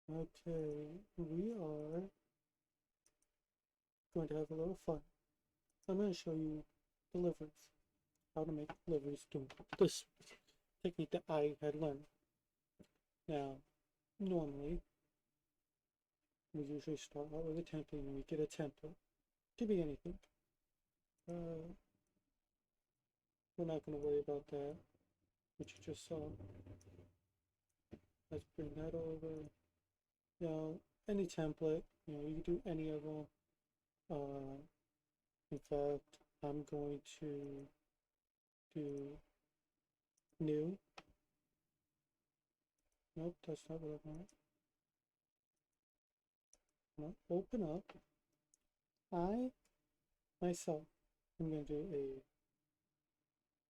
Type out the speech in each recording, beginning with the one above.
Okay, we are going to have a little fun. I'm going to show you the liverys, how to make liverys do this technique that I had learned. Now, normally, we usually start out with a template and we get a template. Could be anything. Uh, we're not going to worry about that, what you just saw. Let's bring that over. Now, any template, you can do any of them. In fact, I'm going to do new. Nope, that's not what I want. I'm going to open up. I, myself, am going to do a,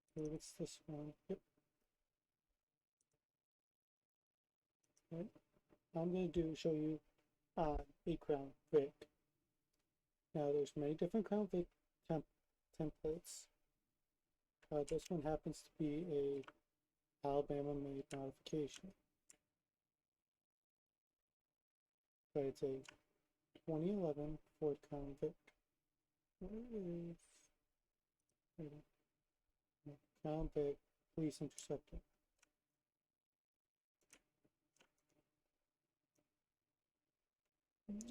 I believe it's this one. Yep. Right. I'm going to show you a crown Vic. Now, there's many different crown Vic templates. This one happens to be a Alabama-made modification. But it's a 2011 Ford Crown Vic. Where is Crown Vic Police Interceptor?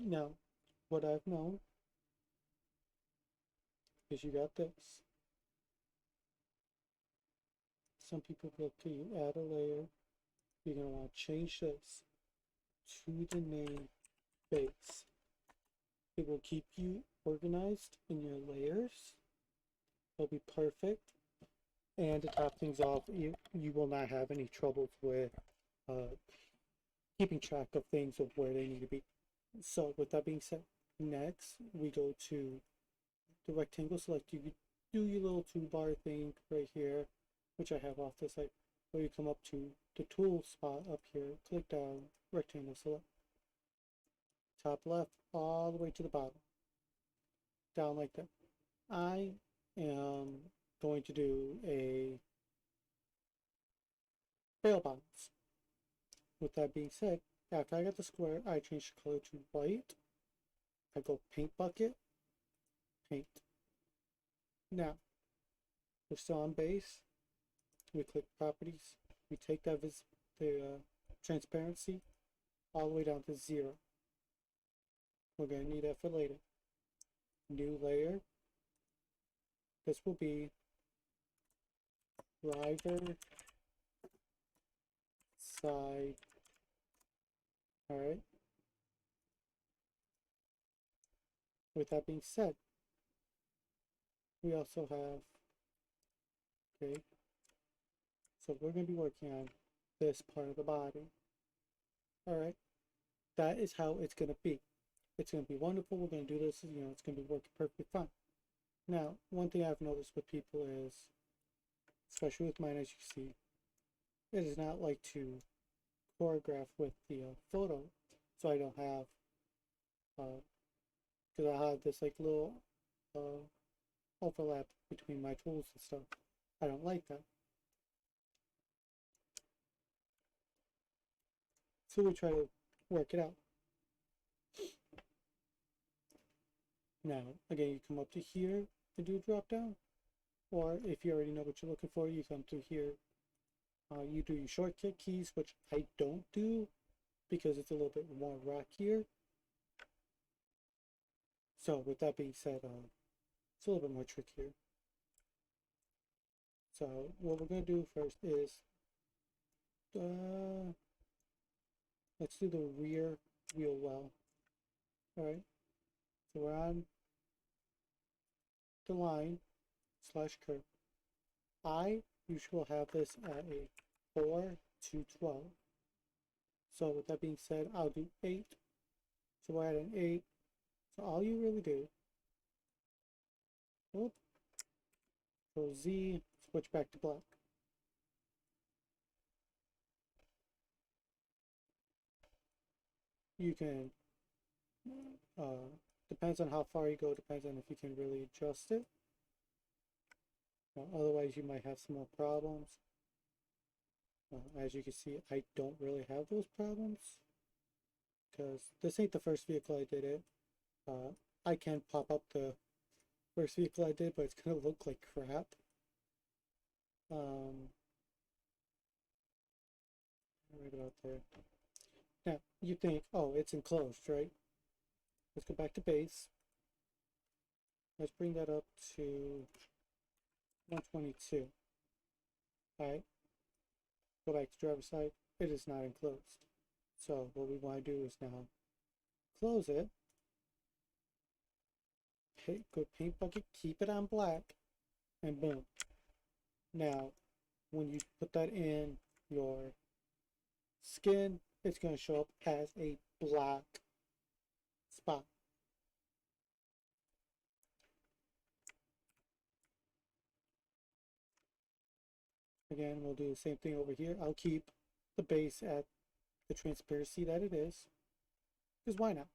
Now, what I've known is you got this. Some people will okay, you add a layer. You're going to want to change this to the name base. It will keep you organized in your layers. It'll be perfect. And to top things off, you will not have any troubles with keeping track of things of where they need to be. So with that being said, next we go to the rectangle select. You do your little toolbar thing right here, which I have off this side, where you come up to the tool spot up here, click down, rectangle select, top left all the way to the bottom, down like that. I am going to do a bail bonds. With that being said, after I got the square, I change the color to white. I go paint bucket, paint. Now, we're still on base. We click properties. We take that transparency all the way down to 0. We're going to need that for later. New layer. This will be driver side. Alright. With that being said, we also have, okay, so we're going to be working on this part of the body. Alright. That is how it's going to be. It's going to be wonderful. We're going to do this, it's going to be working perfectly fine. Now, one thing I've noticed with people is, especially with mine, as you see, it is not like to choreograph with the photo, so I don't have, because I have this like little overlap between my tools and stuff. I don't like that. So we try to work it out. Now, again, you come up to here to do a drop down, or if you already know what you're looking for, you come to here. You do your shortcut keys, which I don't do because it's a little bit more rockier. So with that being said, it's a little bit more trickier. So what we're going to do first is, let's do the rear wheel well. Alright, so we're on the line / curve. I usually will have this at a 4 to 12. So with that being said, I'll do 8. So we're at an 8. So all you really do, go Z, switch back to black. You can, depends on how far you go, depends on if you can really adjust it. Otherwise, you might have some more problems. As you can see, I don't really have those problems. because this ain't the first vehicle I did it. I can pop up the first vehicle I did, but it's gonna look like crap. Right about there. Now, you think, oh, it's enclosed, right? Let's go back to base. Let's bring that up to 122. Alright, go back to driver's side. It is not enclosed. So what we want to do is now close it. Good paint bucket, keep it on black, and boom. Now, when you put that in your skin, it's going to show up as a black spot. Again, we'll do the same thing over here. I'll keep the base at the transparency that it is, because why not?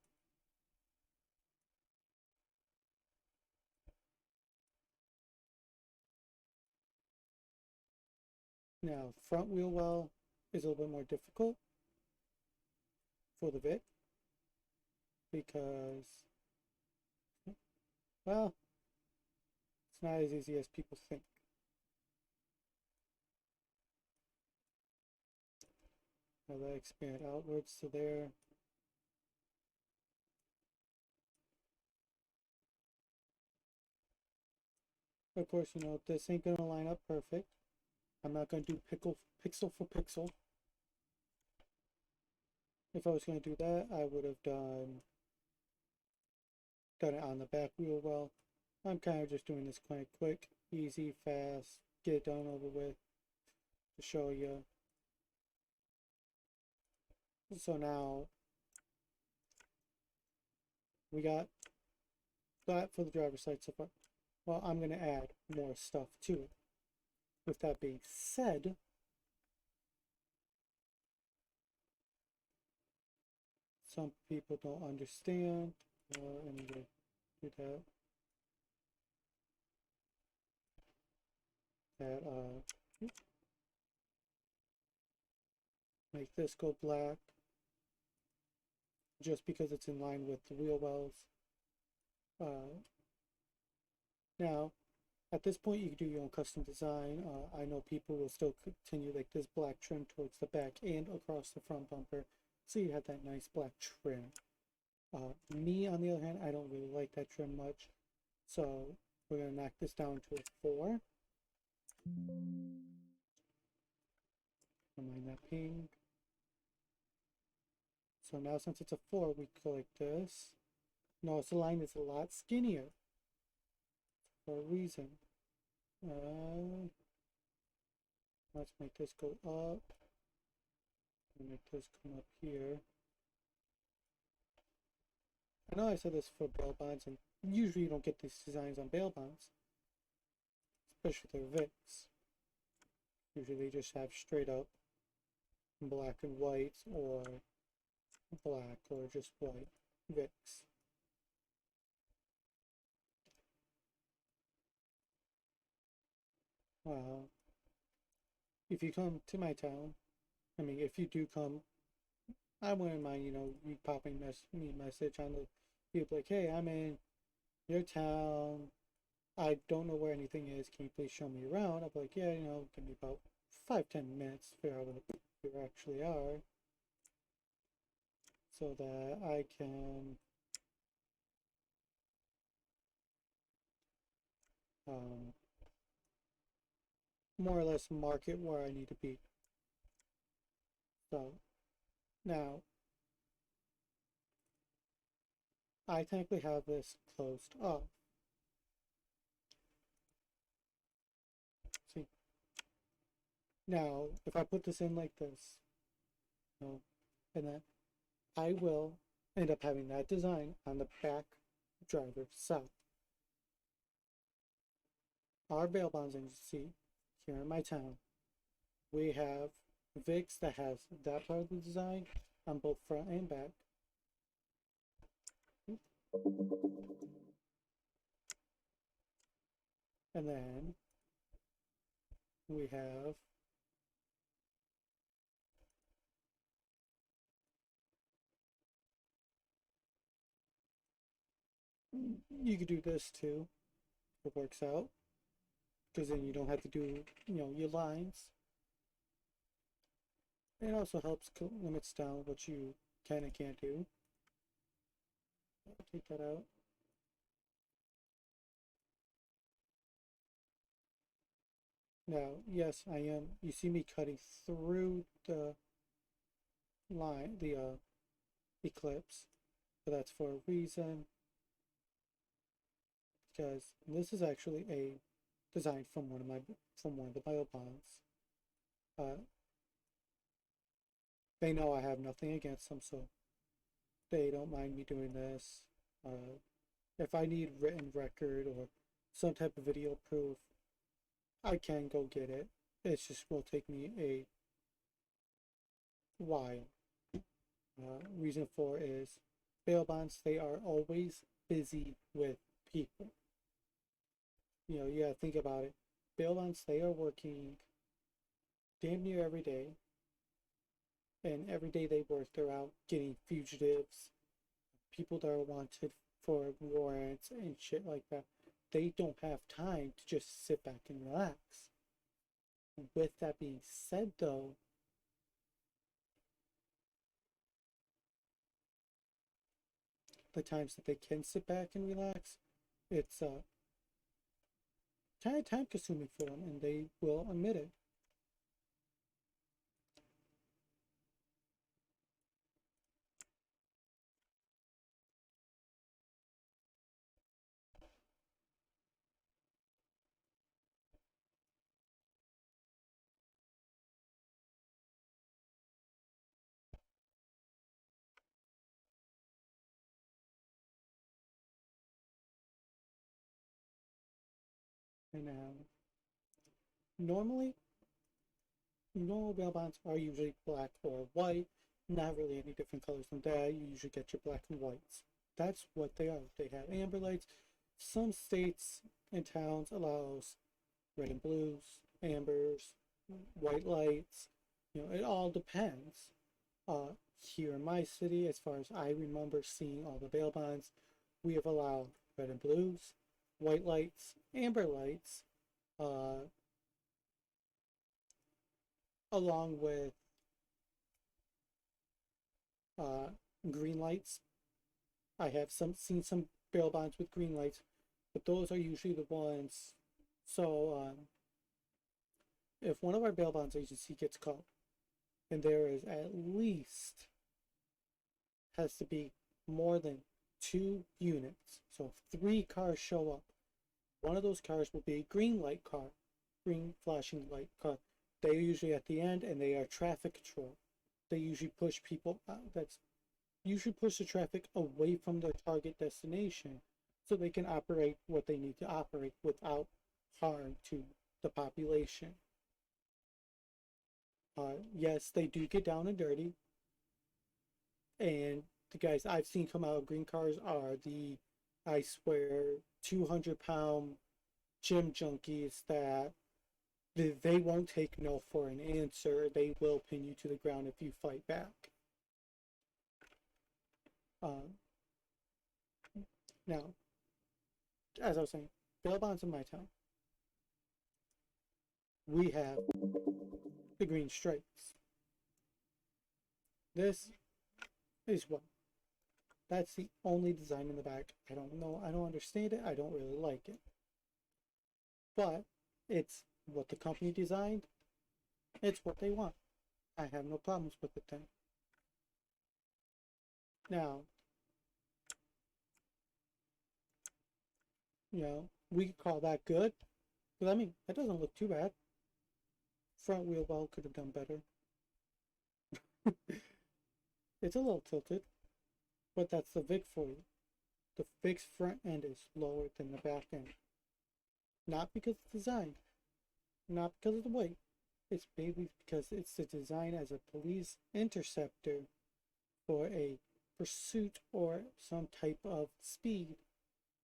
Now, front wheel well is a little bit more difficult for the Vic, because, well, it's not as easy as people think. Now that expand outwards to there. Of course, you know, this ain't gonna line up perfect. I'm not gonna do pixel for pixel. If I was gonna do that, I would have done it on the back wheel well. I'm kind of just doing this quite quick, easy, fast, get it done over with to show you. So now we got that for the driver's side so far. Well, I'm going to add more stuff to it. With that being said, some people don't understand. Anyway, do that. Make this go black just because it's in line with the wheel wells. Now, at this point, you can do your own custom design. I know people will still continue like this black trim towards the back and across the front bumper, so you have that nice black trim. Me, on the other hand, I don't really like that trim much, so we're going to knock this down to a 4. Don't mind that pink. So now since it's a 4, we go like this. Notice the line is a lot skinnier for a reason. Let's make this go up. Make this come up here. I know I said this for bail bonds, and usually you don't get these designs on bail bonds, especially their Vics. Usually they just have straight up black and white, or black or just white Vics. If you come to my town, I mean, if you do come, I wouldn't mind, you know, you popping me a message on the people like, hey, I'm in your town. I don't know where anything is. Can you please show me around? I'll be like, yeah, you know, give me about 5-10 minutes to figure out where you actually are, so that I can more or less market where I need to be. So now I technically have this closed off. See, now if I put this in like this, you know, and then I will end up having that design on the back driver's side. Our bail bonds agency here in my town, we have Vicks that has that part of the design on both front and back. And then we have you could do this too. It works out because then you don't have to do, your lines. It also helps limits down what you can and can't do. I'll take that out. Now, yes, I am. You see me cutting through the line, the eclipse, but that's for a reason. Because this is actually a design from one of the bio bonds. They know I have nothing against them, so they don't mind me doing this. If I need written record or some type of video proof, I can go get it. It just will take me a while. Reason for is bail bonds, they are always busy with people. You gotta think about it. Bail bonds, they are working damn near every day. And every day they work, they're out getting fugitives, people that are wanted for warrants and shit like that. They don't have time to just sit back and relax. With that being said, though, the times that they can sit back and relax, it's kind of time consuming for them, and they will admit it. And normally, normal bail bonds are usually black or white, not really any different colors than that. You usually get your black and whites. That's what they are. They have amber lights. Some states and towns allows red and blues, ambers, white lights. It all depends. Here in my city, as far as I remember seeing all the bail bonds, we have allowed red and blues, white lights, amber lights, along with green lights. I have seen some bail bonds with green lights, but those are usually the ones. So if one of our bail bonds agency gets caught, and there is at least has to be more than 2 units. So if 3 cars show up, one of those cars will be a green light car, green flashing light car. They're usually at the end, and they are traffic control. They usually push people that's usually push the traffic away from their target destination so they can operate what they need to operate without harm to the population. Yes, they do get down and dirty, and the guys I've seen come out of green cars are the, I swear, 200-pound gym junkies that they won't take no for an answer. They will pin you to the ground if you fight back. Now, as I was saying, bail bonds in my town, we have the green stripes. This is what. That's the only design in the back. I don't know. I don't understand it. I don't really like it. But it's what the company designed. It's what they want. I have no problems with it then. Now, we could call that good. But I mean, that doesn't look too bad. Front wheel well could have done better. It's a little tilted, but that's the VIC for you. The VIC's front end is lower than the back end. Not because of the design, not because of the weight. It's maybe because it's the design as a police interceptor for a pursuit or some type of speed,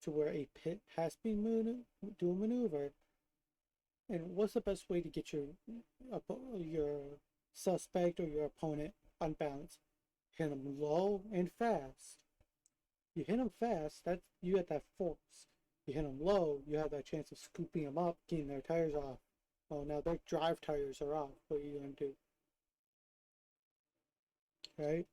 to where a pit has been do a maneuver. And what's the best way to get your suspect or your opponent unbalanced? Hit them low and fast. You hit them fast, that's you get that force. You hit them low, you have that chance of scooping them up, getting their tires off. Oh, now their drive tires are off. What are you gonna do? Right?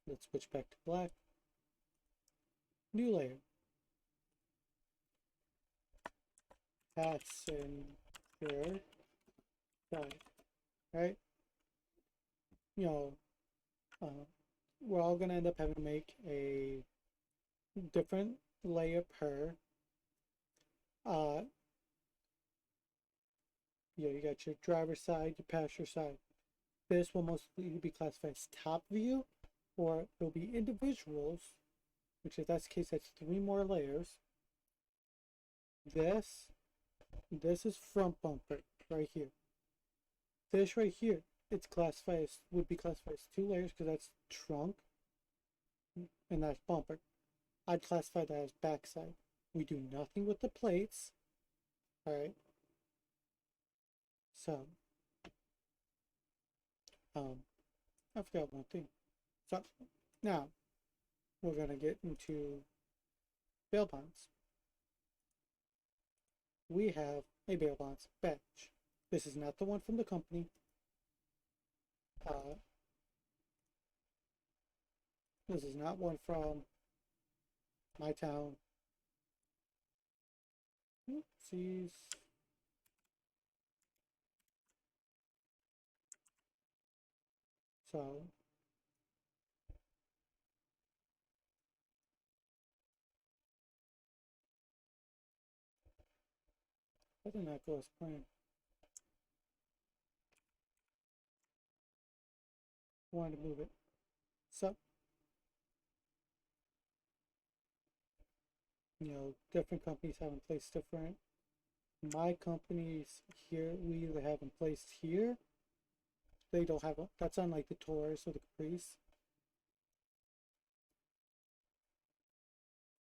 Let's switch back to black. New layer. Passenger side. Right? You know, we're all gonna end up having to make a different layer per. Uh, you got your driver's side, your passenger side. This will mostly be classified as top view, or it'll be individuals, which if that's the case, that's 3 more layers. This is front bumper right here. This right here, it's classified as, would be classified as 2 layers because that's trunk and that's bumper. I'd classify that as backside. We do nothing with the plates. Alright. So I forgot one thing. So now we're gonna get into bail bonds. We have a bail bonds badge. This is not the one from the company. This is not one from my town. Oopsies. So I did not go as planned. Wanted to move it. So different companies have in place different. My companies here, we either have in place here. They don't have a, that's unlike the Taurus or the Caprice.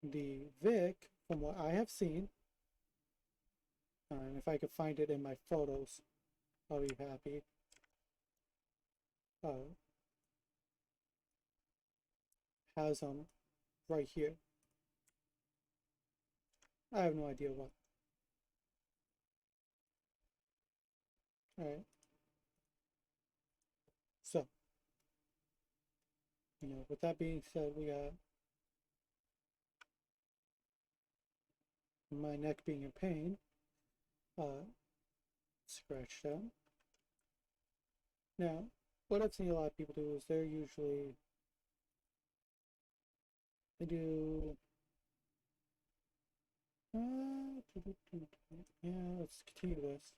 The Vic, from what I have seen, and if I could find it in my photos, I'll be happy. Has them right here. I have no idea what. Alright. So, with that being said, we got my neck being in pain. Scratch down. Now, what I've seen a lot of people do is they do yeah, let's continue this.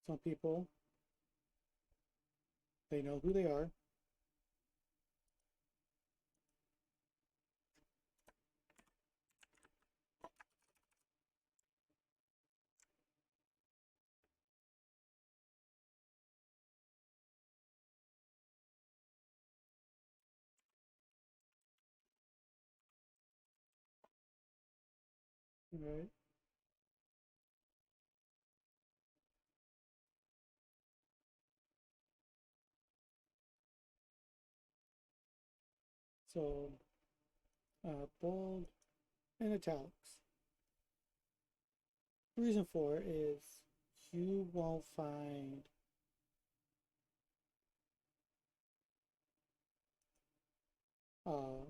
Some people, they know who they are. Right. So, bold and italics. The reason for it is you won't find well,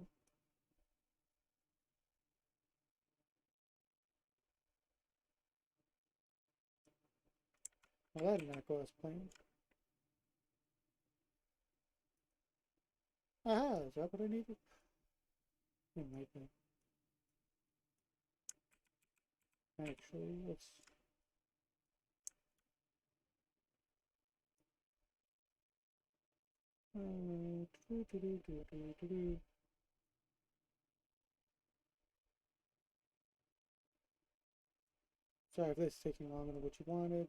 that did not go as planned. Aha, is that what I needed? It might be. Actually, let's sorry if this is taking longer than what you wanted.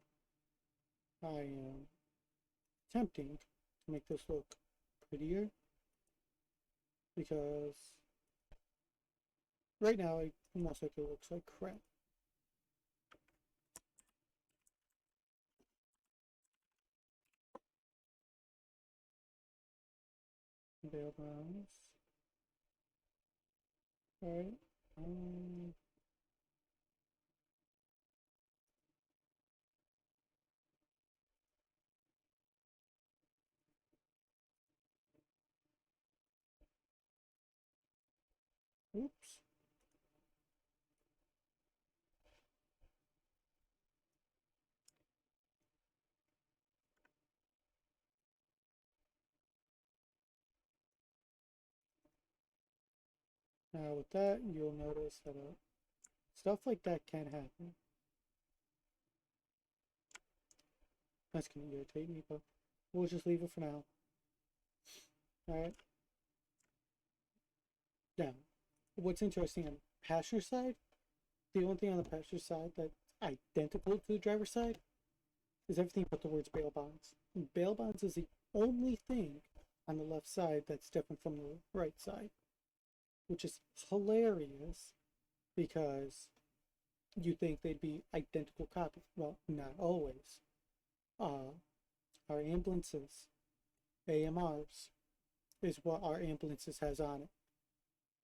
I am attempting to make this look prettier because right now Almost like it looks like crap. Bail bonds. Alright. Oops. Now with that, you'll notice that stuff like that can happen. That's going to irritate me, but we'll just leave it for now. Alright. Now, what's interesting on the passenger side, the only thing on the passenger side that's identical to the driver's side is everything but the words bail bonds. And bail bonds is the only thing on the left side that's different from the right side, which is hilarious because you think they'd be identical copies. Well, not always. Our ambulances, AMRs, is what our ambulances has on it.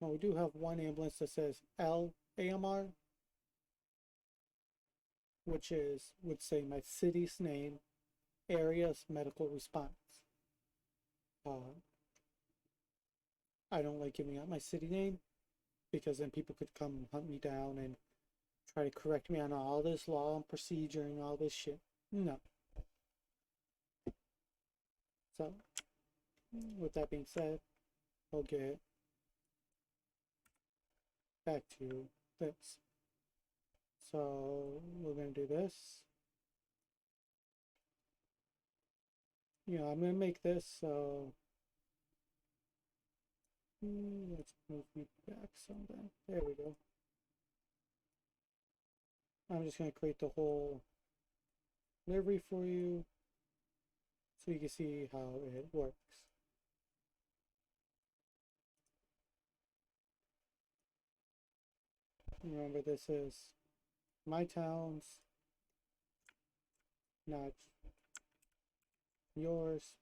Now we do have one ambulance that says LAMR, which would say my city's name, area's medical response. I don't like giving out my city name because then people could come and hunt me down and try to correct me on all this law and procedure and all this shit. No. So, with that being said, we'll get back to this. So, we're going to do this. You know, I'm going to make this so... let's move me back some then. There we go. I'm just going to create the whole livery for you so you can see how it works. Remember, this is my town's, not yours.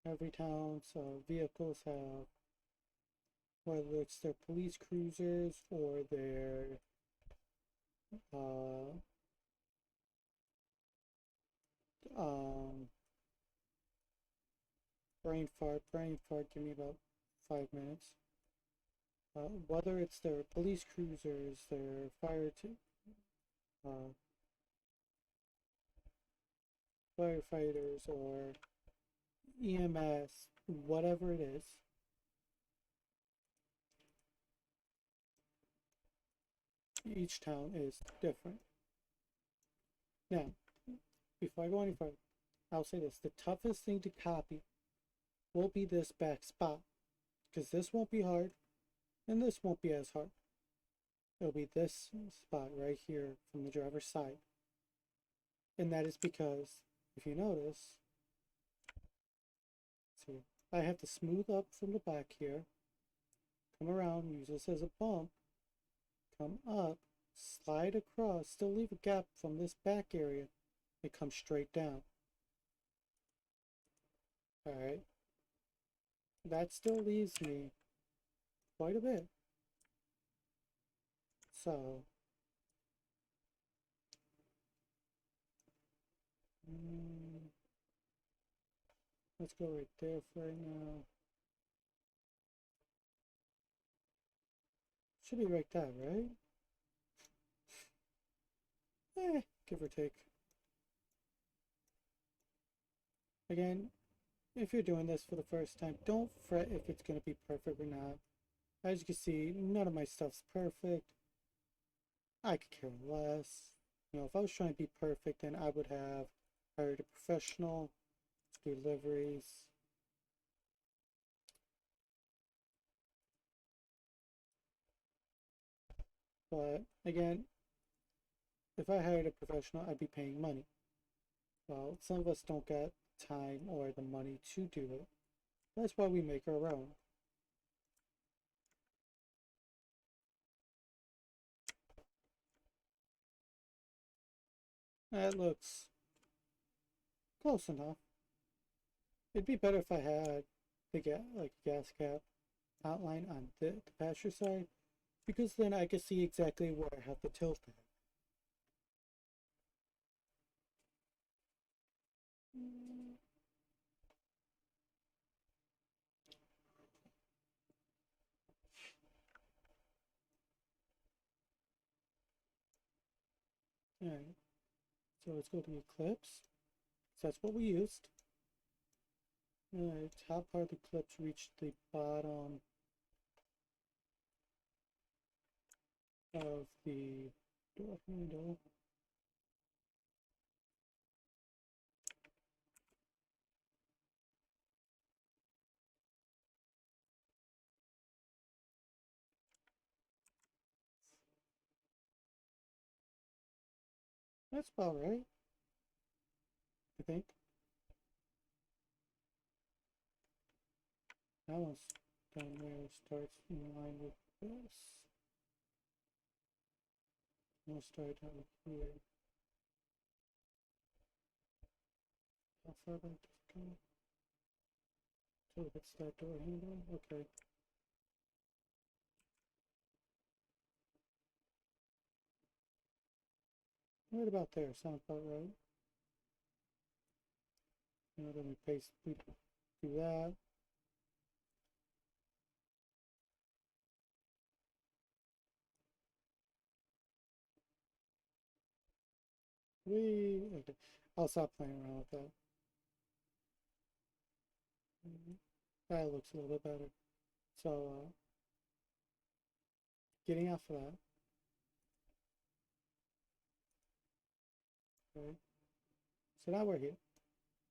Every town's vehicles have, whether it's their police cruisers or their brain fart, give me about 5 minutes. Whether it's their police cruisers, their firefighters, or EMS, whatever it is, each town is different. Now, before I go any further, I'll say this: the toughest thing to copy will be this back spot, because this won't be hard and this won't be as hard. It'll be this spot right here from the driver's side, and that is because if you notice, see, I have to smooth up from the back here, come around, use this as a bump, come up, slide across, still leave a gap from this back area, and come straight down. Alright, that still leaves me quite a bit. So, let's go right there for right now. Should be right there, right? Give or take. Again, if you're doing this for the first time, don't fret if it's going to be perfect or not. As you can see, none of my stuff's perfect. I could care less. You know, if I was trying to be perfect, then I would have hired a professional to do liveries. But again, if I hired a professional, I'd be paying money. Well, some of us don't get time or the money to do it. That's why we make our own. That looks close enough. It'd be better if I had the gas cap outline on the pasture side, because then I could see exactly where I have to tilt it. Alright, so let's go to Eclipse. So that's what we used. Alright, top part of the Eclipse reached the bottom of the door handle. That's about right, I think. That one's down there, starts in line with this. We'll start down here. How far back does it go? So it hits that door handle? Okay. Right about there, sounds about right. Now then we do that. Okay. I'll stop playing around with that. That looks a little bit better. So, getting off of that. Okay. So now we're here.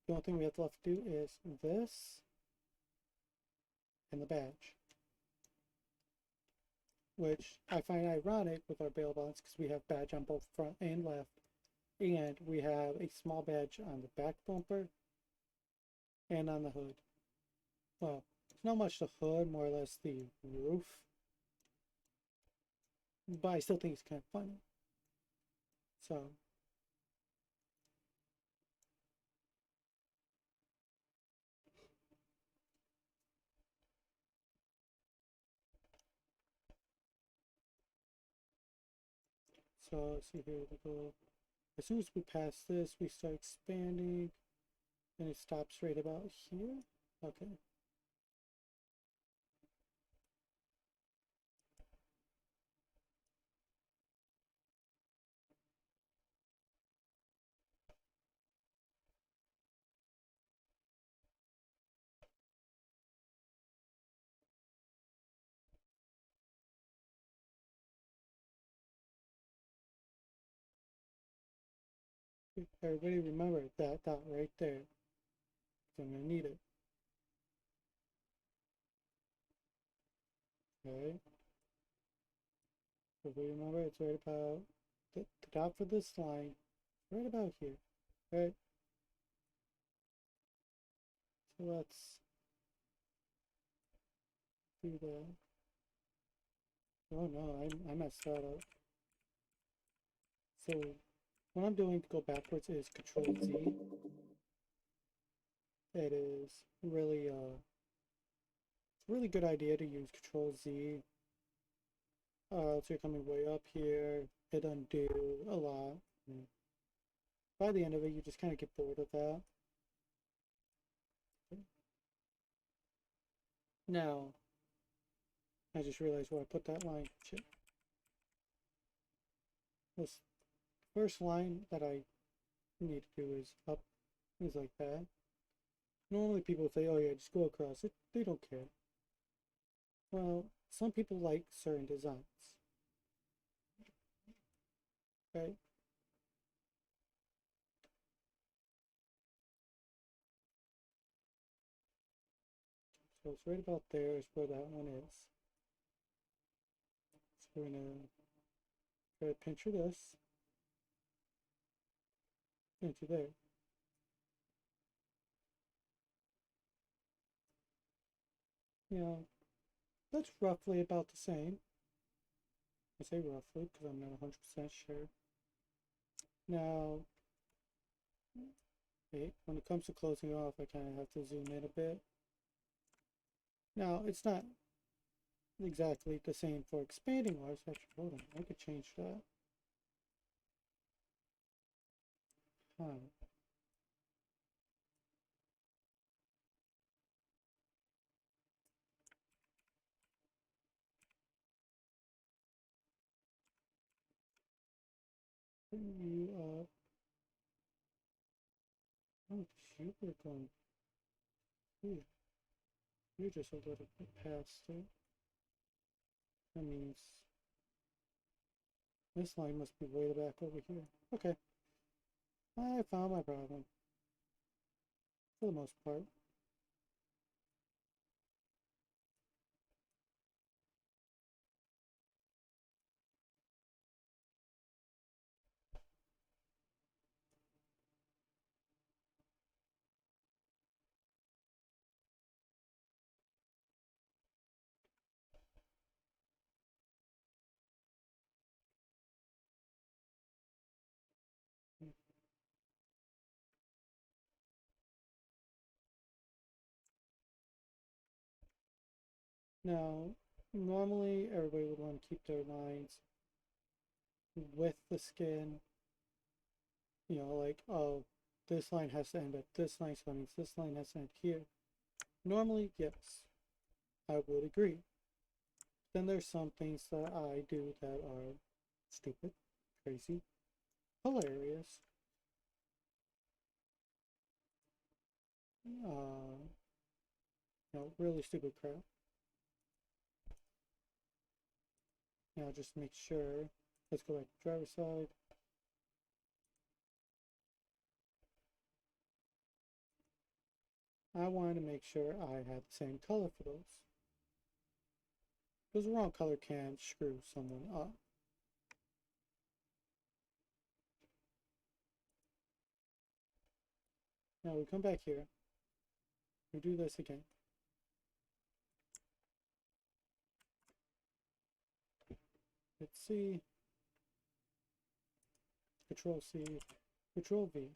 The only thing we have left to do is this and the badge. Which I find ironic with our bail bonds because we have badge on both front and left. And we have a small badge on the back bumper and on the hood. Well, it's not much the hood, more or less the roof. But I still think it's kind of funny. So let's see here, we go. As soon as we pass this, we start expanding, and it stops right about here. Okay. Everybody remember that dot right there. So I'm gonna need it. Okay. So if we remember, it's right about the dot for this line, right about here. Right. So let's do that. Oh no, I messed that up. So what I'm doing to go backwards is Control Z. It is really it's a really good idea to use Control Z. So you're coming way up here, hit undo a lot. By the end of it, you just kind of get bored of that. Now, I just realized where I put that line. Shit. This first line that I need to do is up, is like that. Normally people say, oh yeah, just go across it. They don't care. Well, some people like certain designs. Okay? So it's right about there is where that one is. So we're gonna try to pinch this into there. You know, that's roughly about the same. I say roughly because I'm not 100% sure. Now, when it comes to closing off, I kind of have to zoom in a bit. Now, it's not exactly the same for expanding wires. Actually, hold on, I could change that. Huh. You, oh, you were going here. You're just a little bit past it. That means this line must be way back over here. Okay. I found my problem. For the most part. Now, normally everybody would want to keep their lines with the skin. You know, like, oh, this line has to end at this line, so that means this line has to end here. Normally, yes, I would agree. Then there's some things that I do that are stupid, crazy, hilarious. Really stupid crap. Now just make sure, let's go back to driver's side. I wanted to make sure I had the same color for those. Because the wrong color can screw someone up. Now we come back here. We do this again. Hit C. Control C. Control V.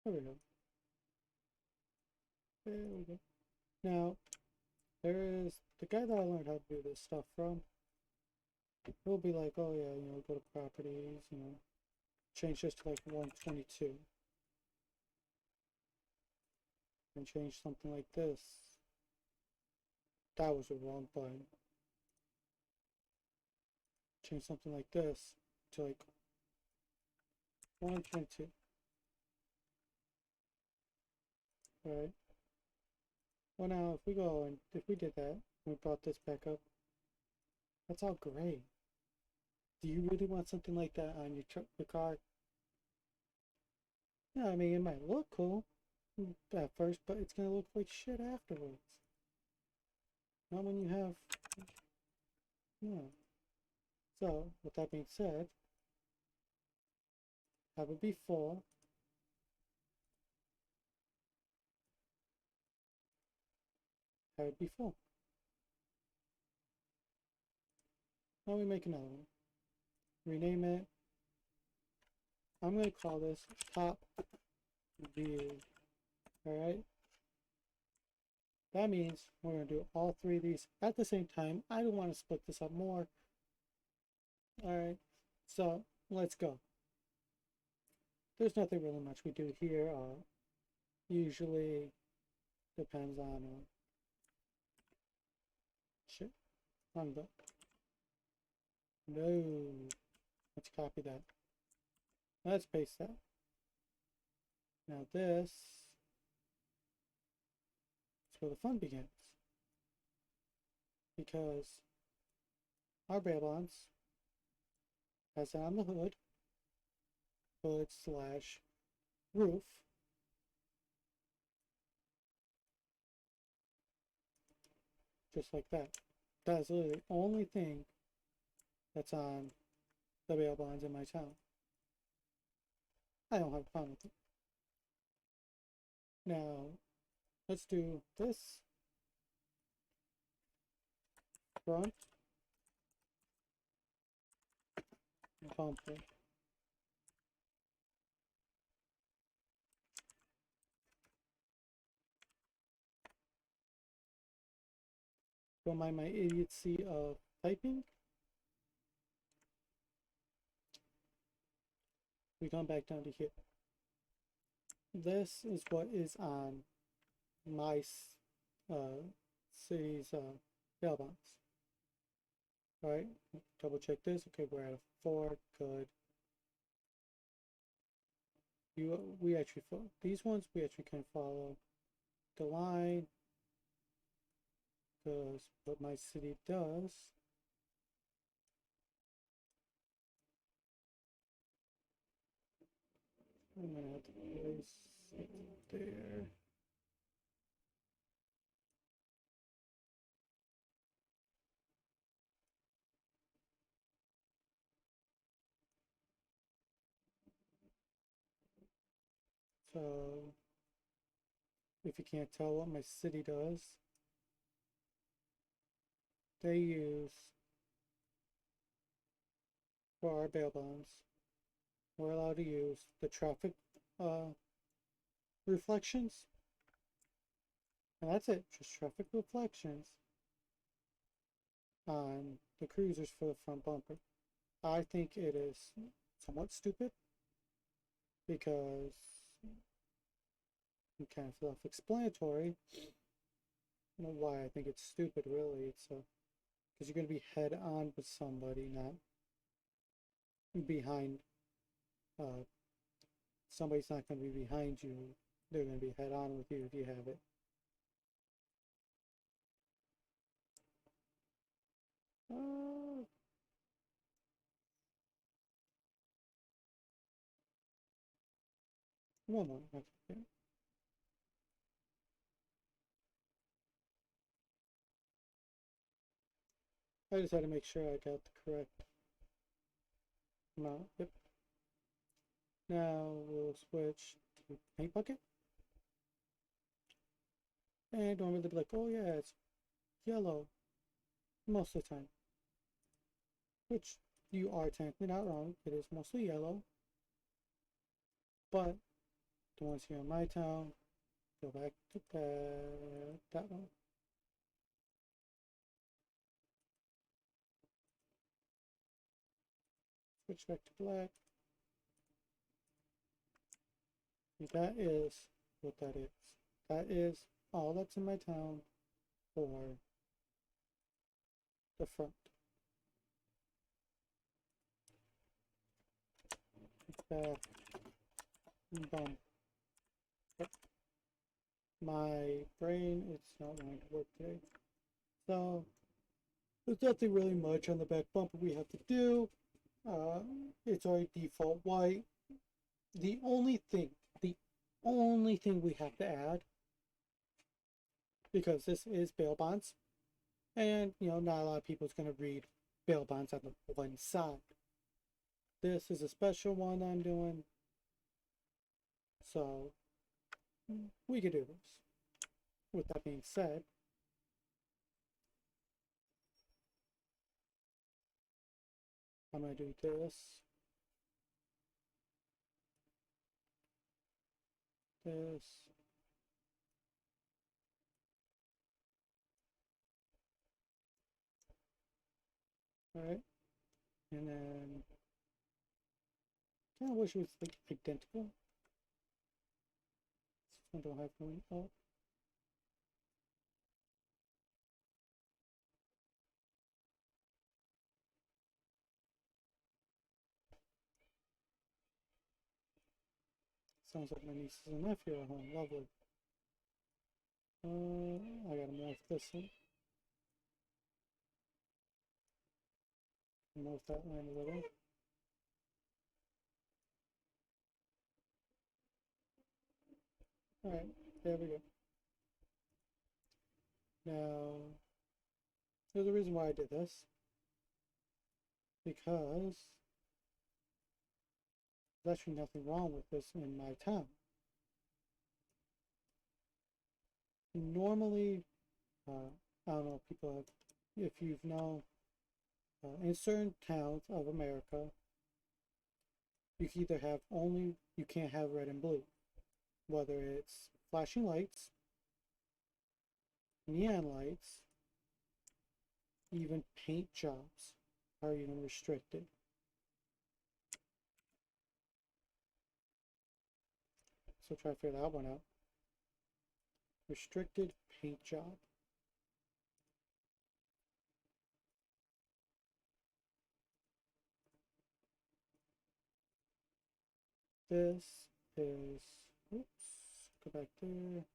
There we go. There we go. Now, there is the guy that I learned how to do this stuff from. He'll be like, oh yeah, go to properties, change this to like 122. And change something like this. That was the wrong button. Change something like this to like 122. Alright. Well now, if we go and if we did that, we brought this back up, that's all gray. Do you really want something like that on your car? Yeah, I mean, it might look cool at first, but it's gonna look like shit afterwards. Not when you have, yeah. So, with that being said, have it be full. Have it be full. Now we make another one. Rename it. I'm going to call this top view. Alright? That means we're going to do all three of these at the same time. I don't want to split this up more. Alright, so let's go. There's nothing really much we do here. Usually depends on shit. On the no. Let's copy that. Let's paste that. Now this is where the fun begins. Because our bail bonds has it on the hood slash roof. Just like that. That's literally the only thing that's on the bail bonds in my town. I don't have a problem with it. Now, let's do this front bumper. Don't mind my idiocy of typing. We come back down to here. This is what is on my city's bail bonds. All right, double check this. Okay, we're at a 4. Good. We actually follow these ones. We actually can follow the line because what my city does. I'm gonna have to place it there. So, if you can't tell what my city does, they use, for our bail bonds, we're allowed to use the traffic reflections. And that's it, just traffic reflections on the cruisers for the front bumper. I think it is somewhat stupid because kind of self-explanatory. I don't know why I think it's stupid, really. It's because you're going to be head on with somebody, not behind. Somebody's not going to be behind you. They're going to be head on with you if you have it. One more. That's okay. I just had to make sure I got the correct amount. Yep. Now we'll switch to paint bucket. And don't really be like, oh yeah, it's yellow most of the time. Which you are technically not wrong. It is mostly yellow. But the ones here in my town, go back to that one. Switch back to black. And that is what that is. That is all that's in my town for the front. Back. Bump. Yep. My brain, it's not going to work today. So, there's nothing really much on the back bumper we have to do. It's already default white. The only thing we have to add, because this is bail bonds, and you know, not a lot of people is going to read bail bonds on the one side. This is a special one I'm doing, so we could do this. With that being said, I'm going to do this, alright, and then kind of wish it was like identical. I don't have going up. Sounds like my nieces and nephew are home. Lovely. I gotta morph this in. Morph that line a little. Alright, there we go. Now, there's a reason why I did this. Because there's actually nothing wrong with this in my town. Normally, I don't know, people have, if you've known, in certain towns of America, you can either have only, you can't have red and blue. Whether it's flashing lights, neon lights, even paint jobs are even restricted. So try to figure that one out. Restricted paint job. This is, oops, go back there.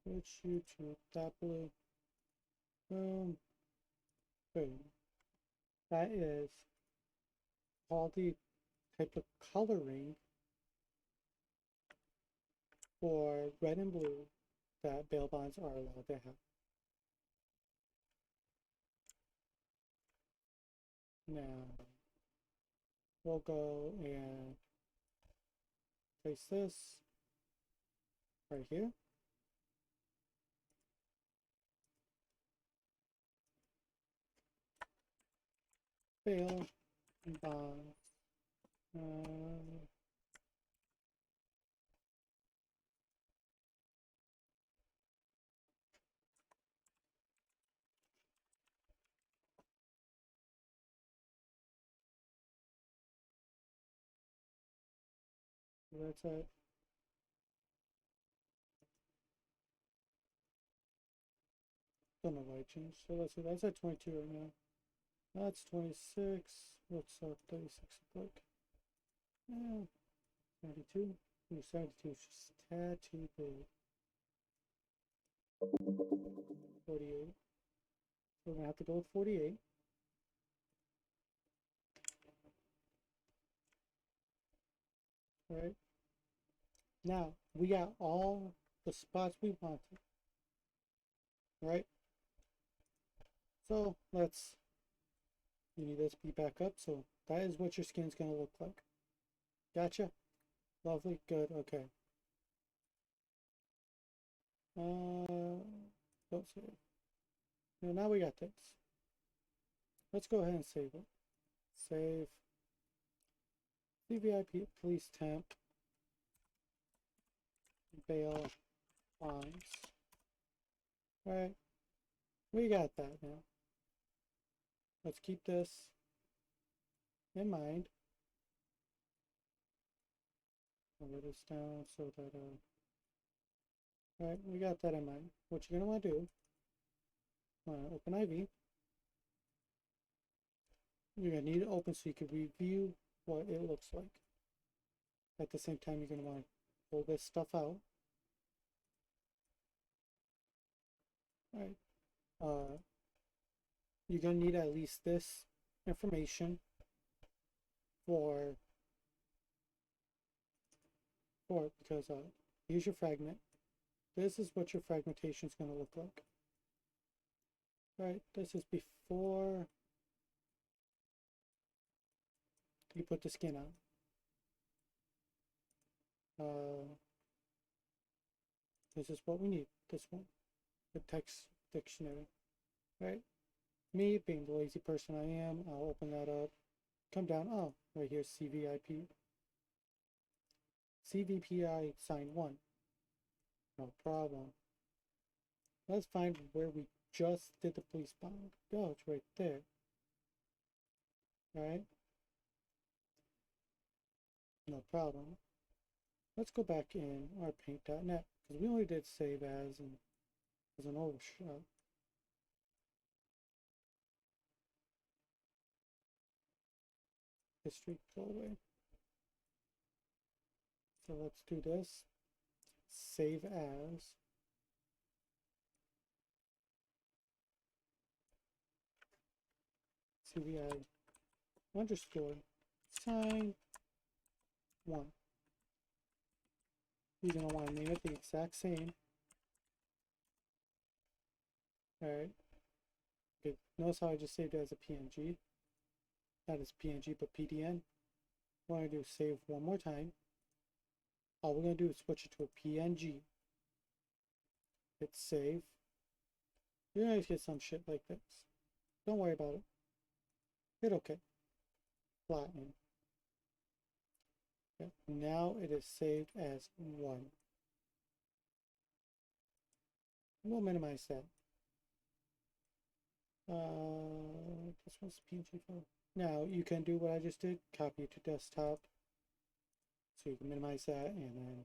Switch you to that blue. Boom. Boom. That is all the type of coloring for red and blue that bail bonds are allowed to have. Now, we'll go and place this right here. Bail bonds. That's it. Don't know why I changed. So let's see, that's at 22 right now. That's 26. What's up? 36 look like. Yeah. 92. 72 is just a tad too big. 48. So we're gonna have to go with 48. All right. Now we got all the spots we wanted. Right? So let's, you need this be back up. So that is what your skin's gonna look like. Gotcha. Lovely. Good. Okay. Let's see. Now we got this. Let's go ahead and save it. Save. CVIP police temp. Bail bonds. Alright. We got that now. Let's keep this in mind. I'll write this down so that alright, we got that in mind. What you're gonna want to do, open IV. You're gonna need it open so you can review what it looks like. At the same time, you're gonna want to pull this stuff out. Alright. You're gonna need at least this information for because here's your fragment. This is what your fragmentation is going to look like. Right, this is before you put the skin on. This is what we need. This one, the text dictionary. Right, me being the lazy person I am, I'll open that up. Come down. Oh, right here, CVIP. CVPI sign 1. No problem. Let's find where we just did the police bond. Oh, it's right there. Alright. No problem. Let's go back in our paint.net because we only did save as and as an overshot. History, go away. So let's do this. Save as. See, we add underscore sign 1. You're going to want to name it the exact same. Alright. Okay, notice how I just saved it as a PNG. That is PNG, but PDN. What I'm going to do is save one more time. All we're going to do is switch it to a PNG. Hit save. You're going to get some shit like this. Don't worry about it. Hit OK. Flatten. Okay. Now it is saved as 1. We'll minimize that. This one's PNG file. Now you can do what I just did. Copy it to desktop. So you can minimize that and then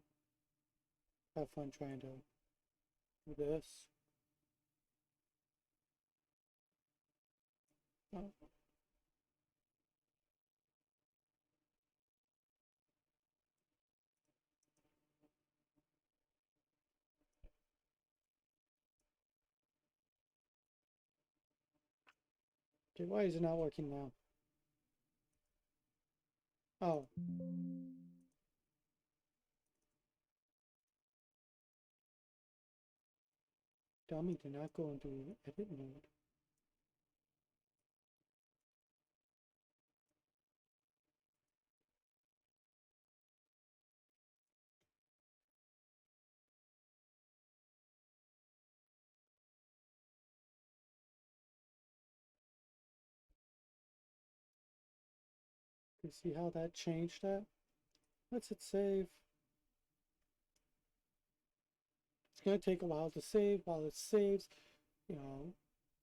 have fun trying to do this. Oh. Okay, why is it not working now? Oh. Dummy did not go into edit mode. You see how that changed that? Let's hit save. It's going to take a while to save. While it saves, you know,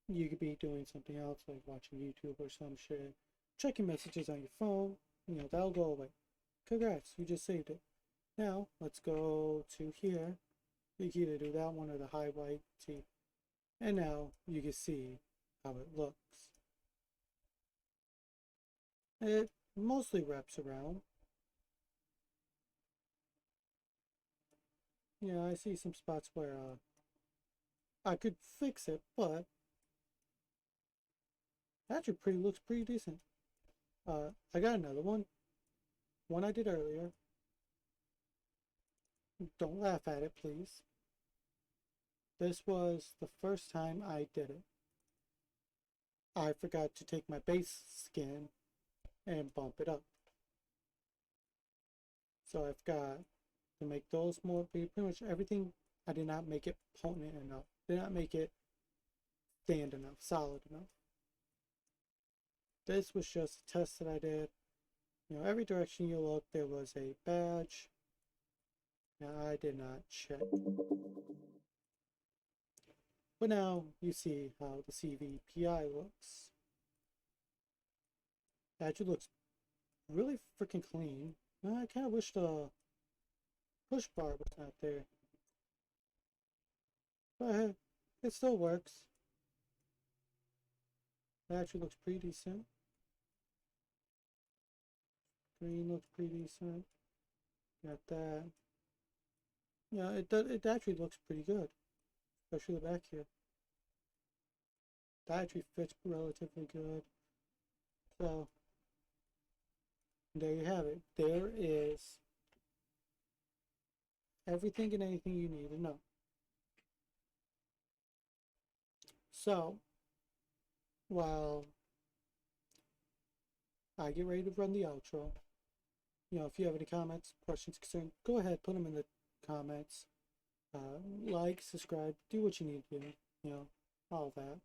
you could be doing something else like watching YouTube or some shit. Checking messages on your phone. You know, that'll go away. Congrats, you just saved it. Now, let's go to here. You can either do that one or the highlight. See? And now you can see how it looks. It mostly wraps around. Yeah, I see some spots where I could fix it, but actually looks pretty decent. I got another one. One I did earlier. Don't laugh at it, please. This was the first time I did it. I forgot to take my base skin and bump it up. So I've got to make those more, pretty much everything. I did not make it potent enough. Did not make it stand enough, solid enough. This was just a test that I did. You know, every direction you look, there was a badge. Now I did not check. But now you see how the CVPI looks. It actually looks really freaking clean. I kind of wish the push bar was not there. But hey, it still works. It actually looks pretty decent. Green looks pretty decent. Got that. Yeah, it actually looks pretty good. Especially the back here. That actually fits relatively good. So there you have it. There is everything and anything you need to know. So while I get ready to run the outro, you know, if you have any comments, questions, concerns, go ahead, put them in the comments. Like, subscribe, do what you need to do, you know, all that.